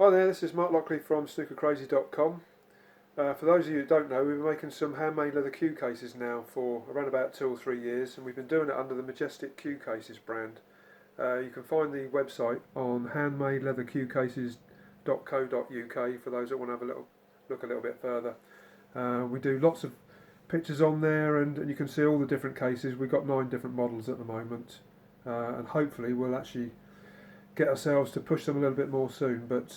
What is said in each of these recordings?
Hi there, this is Mark Lockley from snookercrazy.com. For those of you who don't know, we've been making some handmade leather cue cases now for around about 2 or 3 years, and we've been doing it under the Majestic cue cases brand. You can find the website on handmadeleathercuecases.co.uk for those that want to have a look a little bit further. We do lots of pictures on there, and you can see all the different cases. We've got 9 different models at the moment, and hopefully we'll actually get ourselves to push them a little bit more soon, but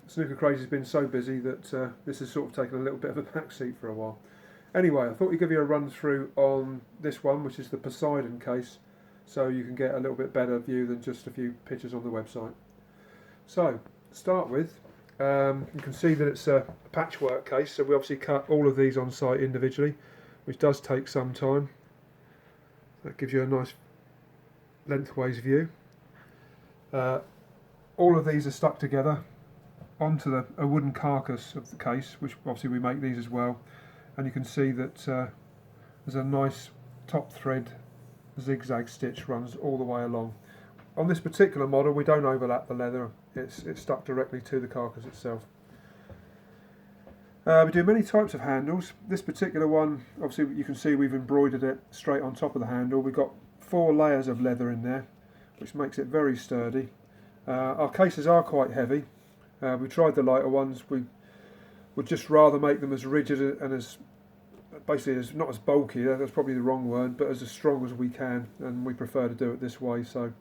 Snooker Crazy's been so busy that this has sort of taken a little bit of a backseat for a while. Anyway, I thought we'd give you a run through on this one, which is the Poseidon case, so you can get a little bit better view than just a few pictures on the website. So, to start with, you can see that it's a patchwork case, so we obviously cut all of these on site individually, which does take some time. That gives you a nice lengthways view. All of these are stuck together onto a wooden carcass of the case, which obviously we make these as well, and you can see that there's a nice top thread zigzag stitch runs all the way along. On this particular model we don't overlap the leather, it's stuck directly to the carcass itself. We do many types of handles. This particular one, obviously you can see we've embroidered it straight on top of the handle. We've got 4 layers of leather in there, which makes it very sturdy. Our cases are quite heavy. We tried the lighter ones. We would just rather make them as rigid and as not as bulky, that's probably the wrong word, but as strong as we can, and we prefer to do it this way. So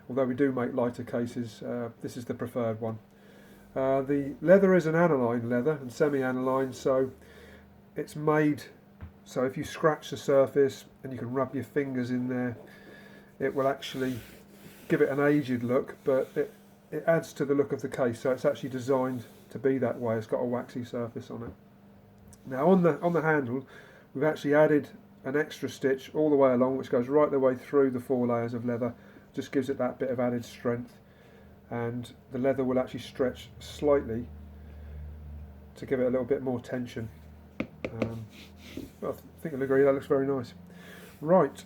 although we do make lighter cases, this is the preferred one. The leather is an aniline leather and semi-aniline, so it's made so if you scratch the surface and you can rub your fingers in there, it will actually give it an aged look, but it adds to the look of the case, so it's actually designed to be that way. It's got a waxy surface on it. Now on the handle we've actually added an extra stitch all the way along, which goes right the way through the 4 layers of leather. Just gives it that bit of added strength, and the leather will actually stretch slightly to give it a little bit more tension. I think you'll agree that looks very nice. Right.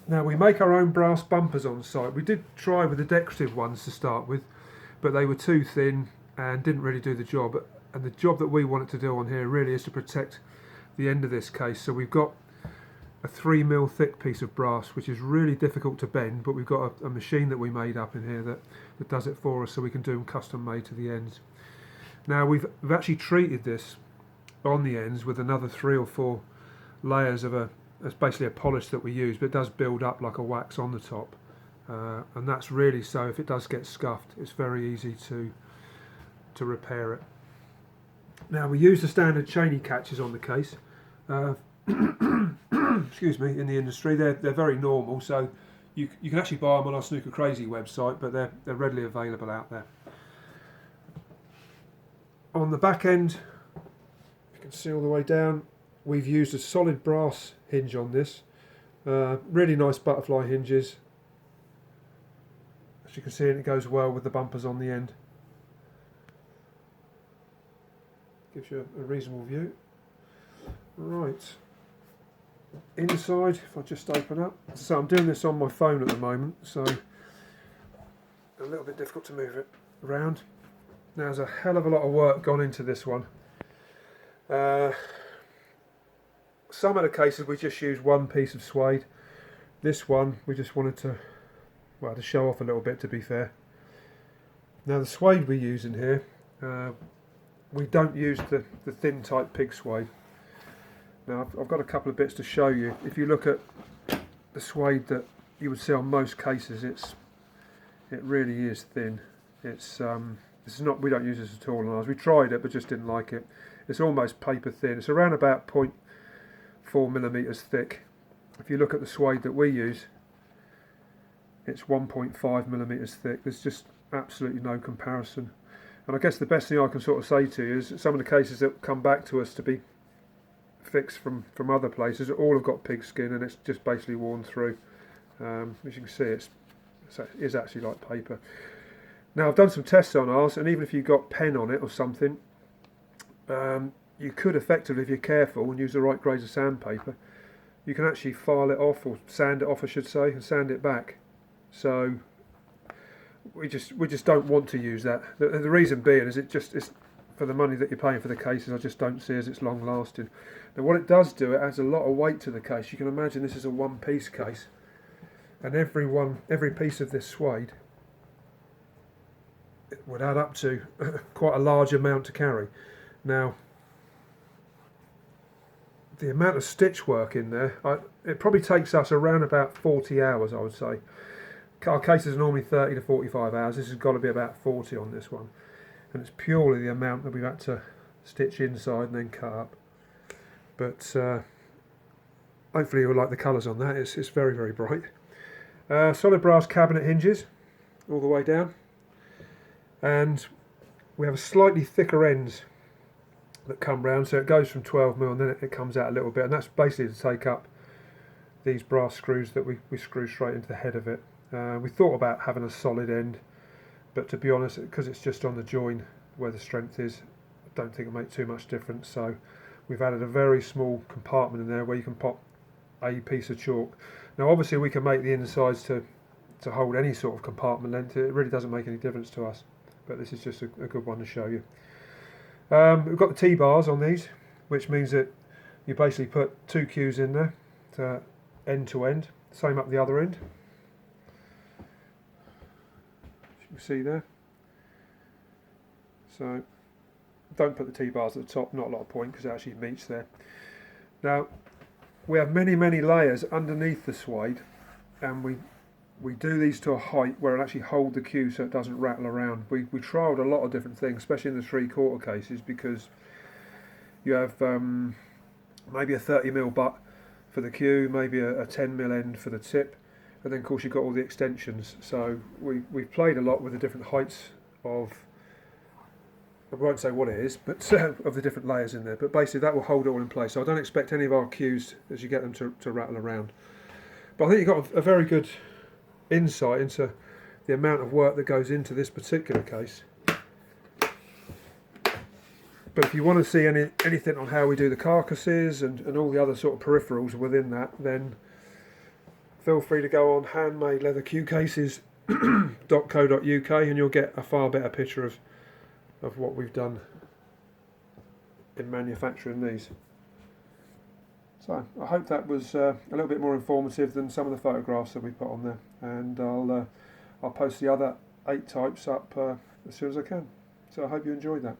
Now we make our own brass bumpers on site. We did try with the decorative ones to start with, but they were too thin and didn't really do the job. And the job that we wanted to do on here really is to protect the end of this case. So we've got a 3mm thick piece of brass, which is really difficult to bend, but we've got a machine that we made up in here that does it for us, so we can do them custom made to the ends. Now we've actually treated this on the ends with another 3 or 4 layers of it's basically a polish that we use, but it does build up like a wax on the top, and that's really so if it does get scuffed, it's very easy to repair it. Now we use the standard cheney catches on the case. Excuse me, in the industry they're very normal, so you can actually buy them on our Snooker Crazy website, but they're readily available out there. On the back end, you can see all the way down, we've used a solid brass hinge on this. Really nice butterfly hinges. As you can see, it goes well with the bumpers on the end. Gives you a reasonable view. Right. Inside, if I just open up. So I'm doing this on my phone at the moment, so a little bit difficult to move it around. Now there's a hell of a lot of work gone into this one. Some of the cases we just used 1 piece of suede. This one we just wanted to show off a little bit, to be fair. Now the suede we use in here, we don't use the thin type pig suede. Now I've got a couple of bits to show you. If you look at the suede that you would see on most cases, it really is thin. It's not, we don't use this at all on ours. We tried it but just didn't like it. It's almost paper thin. It's around about 0.4mm thick. If you look at the suede that we use, it's 1.5mm thick. There's just absolutely no comparison. And I guess the best thing I can sort of say to you is some of the cases that come back to us to be fixed from other places all have got pig skin, and it's just basically worn through. As you can see, it is actually like paper. Now I've done some tests on ours, and even if you've got pen on it or something, you could effectively, if you're careful and use the right grades of sandpaper, you can actually file it off, or sand it off I should say, and sand it back. So we just don't want to use that. The reason being is it's for the money that you're paying for the cases. I just don't see as it's long lasting. Now what it does do, it adds a lot of weight to the case. You can imagine this is a one piece case, and every piece of this suede, it would add up to quite a large amount to carry. Now the amount of stitch work in there, it probably takes us around about 40 hours, I would say. Our cases are normally 30 to 45 hours. This has got to be about 40 on this one. And it's purely the amount that we've had to stitch inside and then cut up. But hopefully you'll like the colours on that. It's very, very bright. Solid brass cabinet hinges all the way down. And we have a slightly thicker ends that come round, so it goes from 12mm and then it comes out a little bit, and that's basically to take up these brass screws that we screw straight into the head of it. We thought about having a solid end, but to be honest, because it's just on the join where the strength is, I don't think it'll make too much difference. So we've added a very small compartment in there where you can pop a piece of chalk. Now obviously we can make the insides to hold any sort of compartment length. It really doesn't make any difference to us, but this is just a good one to show you. We've got the T-bars on these, which means that you basically put 2 Qs in there to end. Same up the other end. As you can see there. So don't put the T-bars at the top, not a lot of point because it actually meets there. Now we have many layers underneath the suede, and we do these to a height where it'll actually hold the Q so it doesn't rattle around. We trialled a lot of different things, especially in the 3/4 cases, because you have maybe a 30mm butt for the Q, maybe a 10mm end for the tip, and then of course you've got all the extensions. So we've played a lot with the different heights of, I won't say what it is, but of the different layers in there. But basically that will hold it all in place. So I don't expect any of our Qs, as you get them, to rattle around. But I think you've got a very good insight into the amount of work that goes into this particular case. But if you want to see anything on how we do the carcasses and all the other sort of peripherals within that, then feel free to go on handmadeleatherqcases.co.uk and you'll get a far better picture of what we've done in manufacturing these. So I hope that was a little bit more informative than some of the photographs that we put on there, and I'll post the other 8 types up as soon as I can. So I hope you enjoyed that.